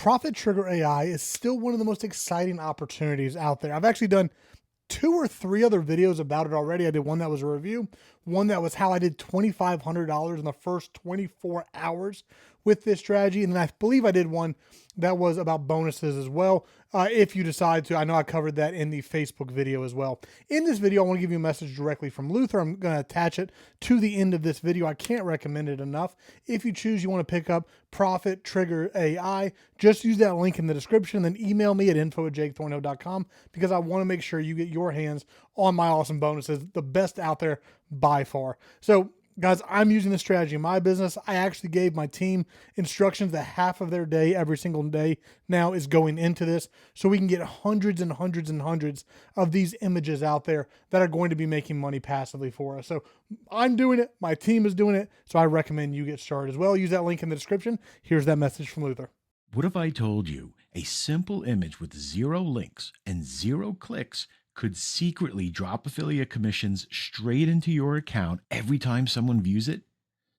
Profit Trigger AI is still one of the most exciting opportunities out there. I've actually done two or three other videos about it already. I did one that was a review, one that was how I did $2,500 in the first 24 hours with this strategy. And then I believe I did one that was about bonuses as well. If you decide to, I know I covered that in the Facebook video as well. In this video, I want to give you a message directly from Luther. I'm going to attach it to the end of this video. I can't recommend it enough. If you choose, you want to pick up Profit Trigger AI, just use that link in the description, then email me at info@jakethornhill.com because I want to make sure you get your hands on my awesome bonuses, the best out there by far. So guys, I'm using this strategy in my business. I actually gave my team instructions that half of their day every single day now is going into this, so we can get hundreds and hundreds and hundreds of these images out there that are going to be making money passively for us. So I'm doing it. My team is doing it. So I recommend you get started as well. Use that link in the description. Here's that message from Luther. What if I told you a simple image with 0 links and 0 clicks could secretly drop affiliate commissions straight into your account every time someone views it?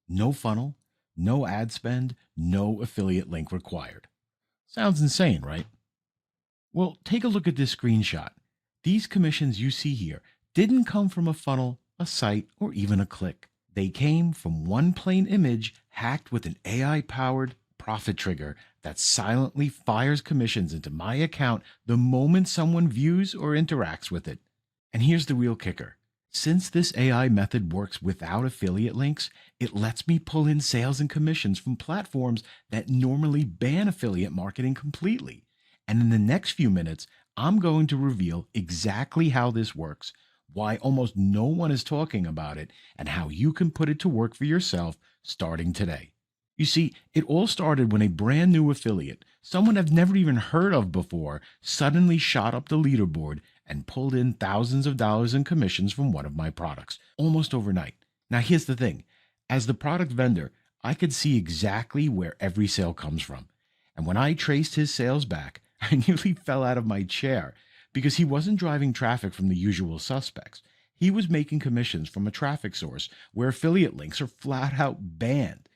No funnel, no ad spend, no affiliate link required. Sounds insane, right? Well, take a look at this screenshot. These commissions you see here didn't come from a funnel, a site, or even a click. They came from one plain image hacked with an AI-powered profit trigger that silently fires commissions into my account the moment someone views or interacts with it. And here's the real kicker. Since this AI method works without affiliate links, it lets me pull in sales and commissions from platforms that normally ban affiliate marketing completely. And in the next few minutes, I'm going to reveal exactly how this works, why almost no one is talking about it, and how you can put it to work for yourself starting today. You see, it all started when a brand new affiliate, someone I've never even heard of before, suddenly shot up the leaderboard and pulled in thousands of dollars in commissions from one of my products, almost overnight. Now here's the thing. As the product vendor, I could see exactly where every sale comes from. And when I traced his sales back, I nearly fell out of my chair because he wasn't driving traffic from the usual suspects. He was making commissions from a traffic source where affiliate links are flat out banned.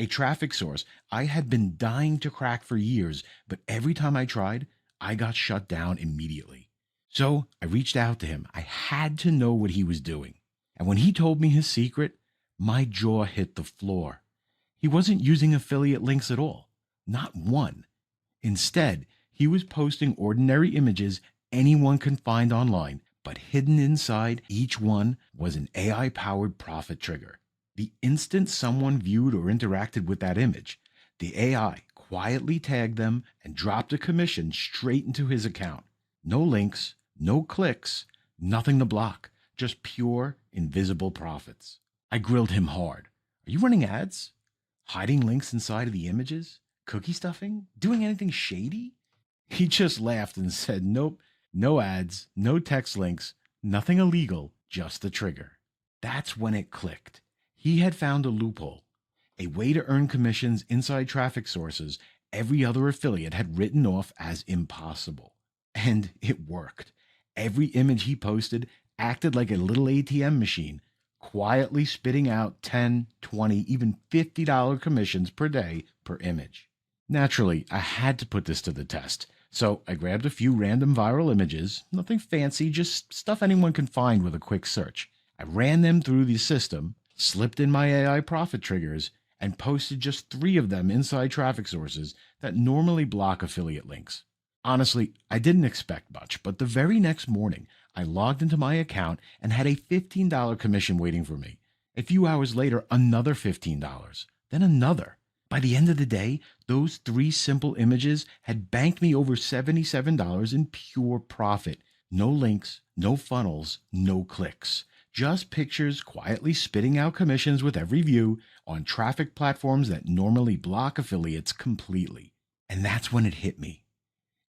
A traffic source I had been dying to crack for years, but every time I tried, I got shut down immediately. So I reached out to him. I had to know what he was doing. And when he told me his secret, my jaw hit the floor. He wasn't using affiliate links at all. Not one. Instead, he was posting ordinary images anyone can find online, but hidden inside each one was an AI-powered profit trigger. The instant someone viewed or interacted with that image, the AI quietly tagged them and dropped a commission straight into his account. No links, no clicks, nothing to block, just pure, invisible profits. I grilled him hard. Are you running ads? Hiding links inside of the images? Cookie stuffing? Doing anything shady? He just laughed and said, nope, no ads, no text links, nothing illegal, just the trigger. That's when it clicked. He had found a loophole, a way to earn commissions inside traffic sources every other affiliate had written off as impossible. And it worked. Every image he posted acted like a little ATM machine, quietly spitting out $10, $20, even $50 commissions per day per image. Naturally, I had to put this to the test. So I grabbed a few random viral images, nothing fancy, just stuff anyone can find with a quick search. I ran them through the system, slipped in my AI profit triggers, and posted just 3 of them inside traffic sources that normally block affiliate links. Honestly, I didn't expect much, but the very next morning, I logged into my account and had a $15 commission waiting for me. A few hours later, another $15, then another. By the end of the day, those 3 simple images had banked me over $77 in pure profit. No links, no funnels, no clicks. Just pictures quietly spitting out commissions with every view on traffic platforms that normally block affiliates completely. And that's when it hit me.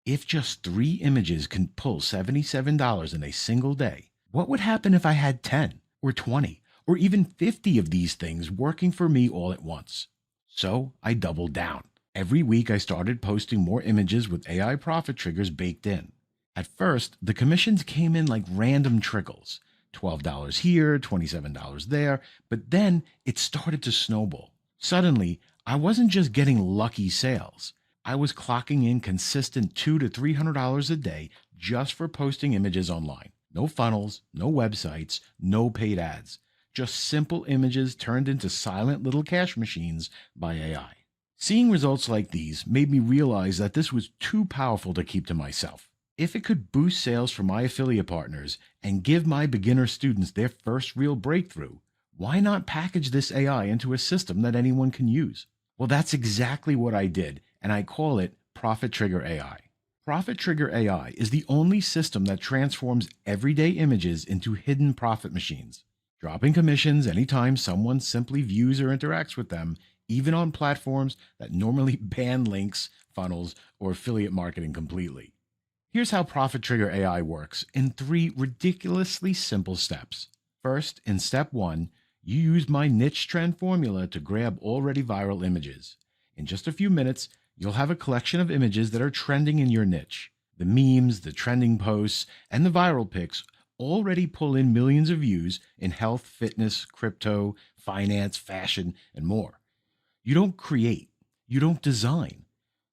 If just 3 images can pull $77 in a single day, what would happen if I had 10 or 20 or even 50 of these things working for me all at once? So I doubled down. Every week I started posting more images with AI profit triggers baked in. At first, the commissions came in like random trickles. $12 here, $27 there, but then it started to snowball. Suddenly, I wasn't just getting lucky sales. I was clocking in consistent $200 to $300 a day just for posting images online. No funnels, no websites, no paid ads. Just simple images turned into silent little cash machines by AI. Seeing results like these made me realize that this was too powerful to keep to myself. If it could boost sales for my affiliate partners and give my beginner students their first real breakthrough, why not package this AI into a system that anyone can use? Well, that's exactly what I did, and I call it Profit Trigger AI. Profit Trigger AI is the only system that transforms everyday images into hidden profit machines, dropping commissions anytime someone simply views or interacts with them, even on platforms that normally ban links, funnels, or affiliate marketing completely. Here's how Profit Trigger AI works in 3 ridiculously simple steps. First, in step 1, you use my niche trend formula to grab already viral images. In just a few minutes, you'll have a collection of images that are trending in your niche. The memes, the trending posts, and the viral pics already pull in millions of views in health, fitness, crypto, finance, fashion, and more. You don't create, you don't design,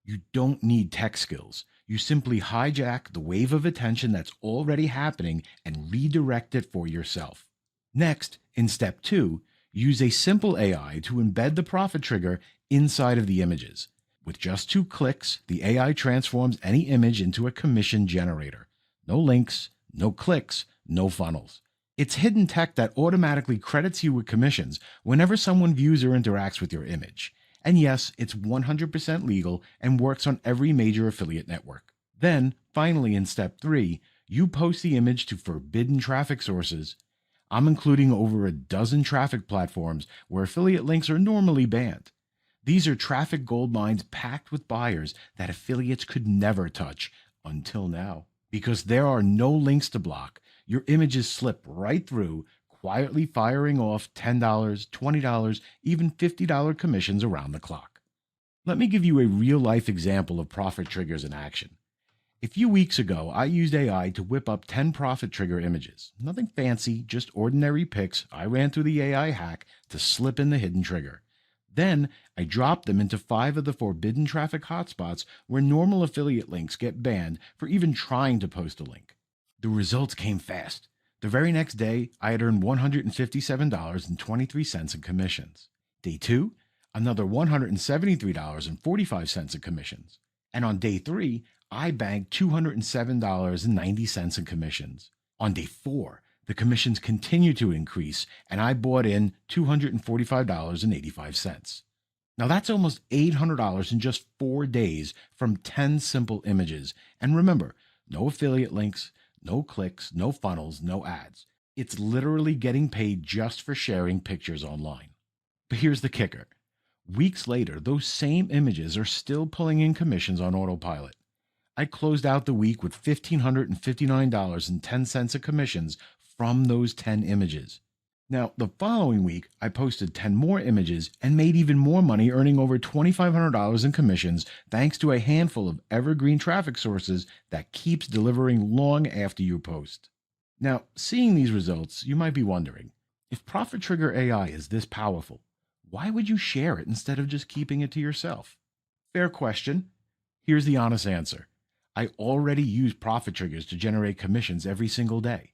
you don't need tech skills. You simply hijack the wave of attention that's already happening and redirect it for yourself. Next, in step 2, use a simple AI to embed the profit trigger inside of the images. With just 2 clicks, the AI transforms any image into a commission generator. No links, no clicks, no funnels. It's hidden tech that automatically credits you with commissions whenever someone views or interacts with your image. And yes, it's 100% legal and works on every major affiliate network. Then, finally, in step 3, you post the image to forbidden traffic sources. I'm including over a dozen traffic platforms where affiliate links are normally banned. These are traffic gold mines packed with buyers that affiliates could never touch until now. Because there are no links to block, your images slip right through, quietly firing off $10, $20, even $50 commissions around the clock. Let me give you a real-life example of profit triggers in action. A few weeks ago, I used AI to whip up 10 profit trigger images. Nothing fancy, just ordinary pics I ran through the AI hack to slip in the hidden trigger. Then I dropped them into 5 of the forbidden traffic hotspots where normal affiliate links get banned for even trying to post a link. The results came fast. The very next day, I had earned $157.23 in commissions. Day 2, another $173.45 in commissions. And on day 3, I banked $207.90 in commissions. On day 4, the commissions continued to increase, and I bought in $245.85. Now that's almost $800 in just 4 days from 10 simple images. And remember, no affiliate links, no clicks, no funnels, no ads. It's literally getting paid just for sharing pictures online. But here's the kicker. Weeks later, those same images are still pulling in commissions on autopilot. I closed out the week with $1,559.10 of commissions from those 10 images. Now, the following week, I posted 10 more images and made even more money, earning over $2,500 in commissions thanks to a handful of evergreen traffic sources that keeps delivering long after you post. Now, seeing these results, you might be wondering, if Profit Trigger AI is this powerful, why would you share it instead of just keeping it to yourself? Fair question. Here's the honest answer. I already use profit triggers to generate commissions every single day.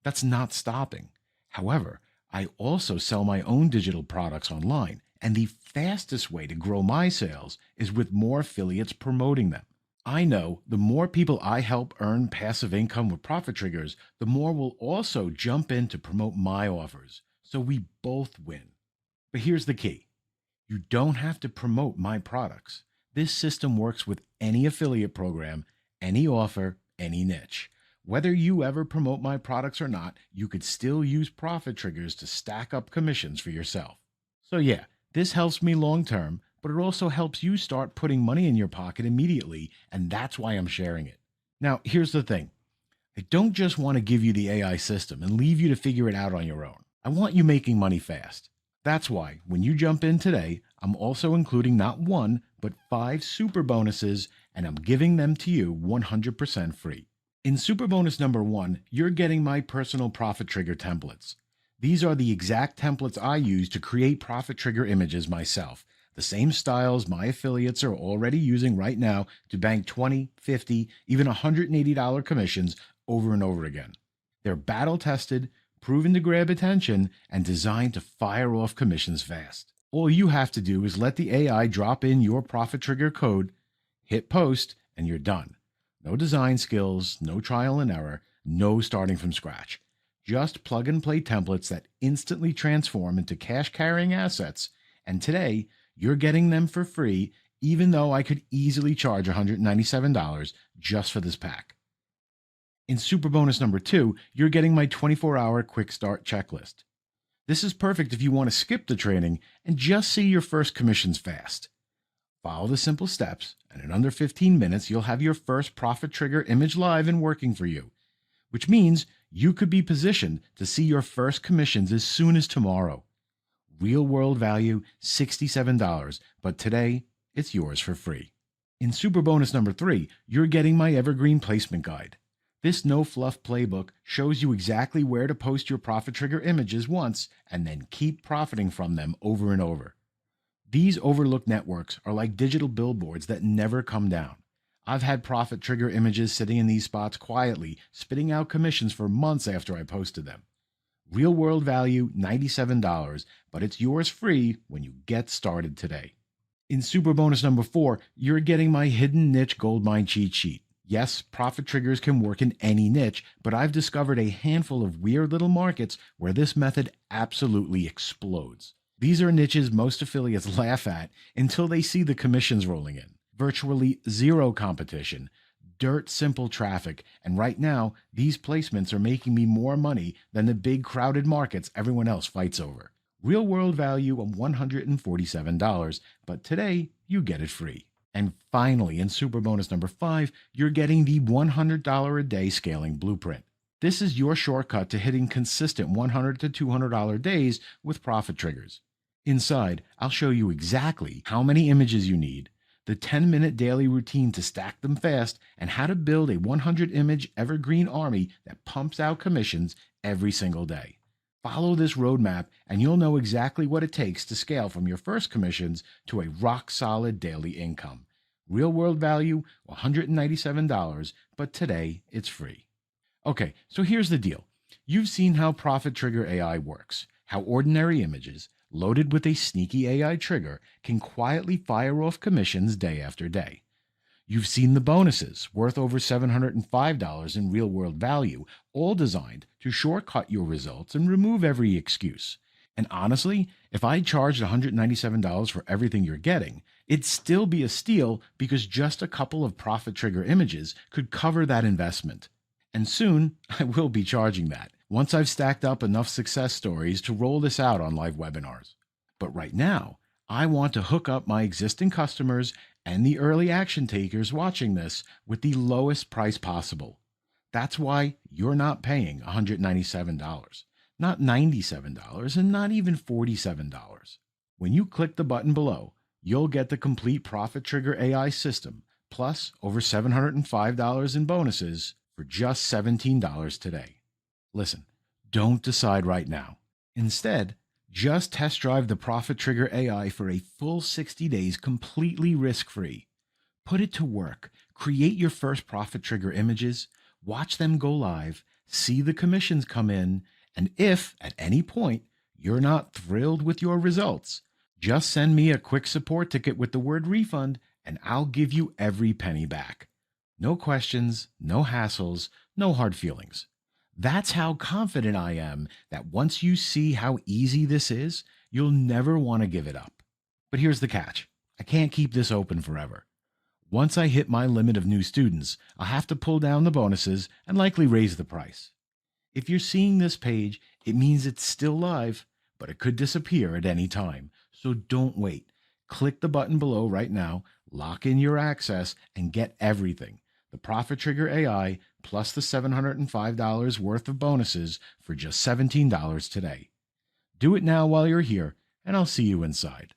That's not stopping. However, I also sell my own digital products online, and the fastest way to grow my sales is with more affiliates promoting them. I know the more people I help earn passive income with profit triggers, the more will also jump in to promote my offers. So we both win. But here's the key. You don't have to promote my products. This system works with any affiliate program, any offer, any niche. Whether you ever promote my products or not, you could still use profit triggers to stack up commissions for yourself. So yeah, this helps me long term, but it also helps you start putting money in your pocket immediately, and that's why I'm sharing it. Now, here's the thing. I don't just want to give you the AI system and leave you to figure it out on your own. I want you making money fast. That's why when you jump in today, I'm also including not 1, but 5 super bonuses, and I'm giving them to you 100% free. In super bonus number 1, you're getting my personal profit trigger templates. These are the exact templates I use to create profit trigger images myself. The same styles my affiliates are already using right now to bank 20, 50, even $180 commissions over and over again. They're battle tested, proven to grab attention, and designed to fire off commissions fast. All you have to do is let the AI drop in your profit trigger code, hit post, and you're done. No design skills, no trial and error, no starting from scratch. Just plug and play templates that instantly transform into cash carrying assets. And today, you're getting them for free, even though I could easily charge $197 just for this pack. In super bonus number 2, you're getting my 24-hour quick start checklist. This is perfect if you want to skip the training and just see your first commissions fast. Follow the simple steps, and in under 15 minutes, you'll have your first profit trigger image live and working for you, which means you could be positioned to see your first commissions as soon as tomorrow. Real world value, $67, but today it's yours for free. In super bonus number 3, you're getting my Evergreen placement guide. This no fluff playbook shows you exactly where to post your profit trigger images once and then keep profiting from them over and over. These overlooked networks are like digital billboards that never come down. I've had profit trigger images sitting in these spots quietly, spitting out commissions for months after I posted them. Real world value, $97, but it's yours free when you get started today. In super bonus number 4, you're getting my hidden niche goldmine cheat sheet. Yes, profit triggers can work in any niche, but I've discovered a handful of weird little markets where this method absolutely explodes. These are niches most affiliates laugh at until they see the commissions rolling in. Virtually zero competition, dirt simple traffic, and right now, these placements are making me more money than the big crowded markets everyone else fights over. Real world value of $147, but today you get it free. And finally, in super bonus number 5, you're getting the $100 a day scaling blueprint. This is your shortcut to hitting consistent $100 to $200 days with profit triggers. Inside, I'll show you exactly how many images you need, the 10-minute daily routine to stack them fast, and how to build a 100-image evergreen army that pumps out commissions every single day. Follow this roadmap and you'll know exactly what it takes to scale from your first commissions to a rock-solid daily income. Real-world value, $197, but today it's free. Okay, so here's the deal. You've seen how Profit Trigger AI works, how ordinary images, loaded with a sneaky AI trigger, can quietly fire off commissions day after day. You've seen the bonuses, worth over $705 in real-world value, all designed to shortcut your results and remove every excuse. And honestly, if I charged $197 for everything you're getting, it'd still be a steal because just a couple of profit trigger images could cover that investment. And soon, I will be charging that, once I've stacked up enough success stories to roll this out on live webinars. But right now, I want to hook up my existing customers and the early action takers watching this with the lowest price possible. That's why you're not paying $197, not $97, and not even $47. When you click the button below, you'll get the complete Profit Trigger AI system, plus over $705 in bonuses for just $17 today. Listen, don't decide right now. Instead, just test drive the Profit Trigger AI for a full 60 days completely risk-free. Put it to work. Create your first Profit Trigger images, watch them go live, see the commissions come in, and if, at any point, you're not thrilled with your results, just send me a quick support ticket with the word refund, and I'll give you every penny back. No questions, no hassles, no hard feelings. That's how confident I am that once you see how easy this is, you'll never want to give it up. But here's the catch. I can't keep this open forever. Once I hit my limit of new students, I'll have to pull down the bonuses and likely raise the price. If you're seeing this page, it means it's still live, but it could disappear at any time. So don't wait. Click the button below right now, lock in your access, and get everything. The Profit Trigger AI plus the $705 worth of bonuses for just $17 today. Do it now while you're here, and I'll see you inside.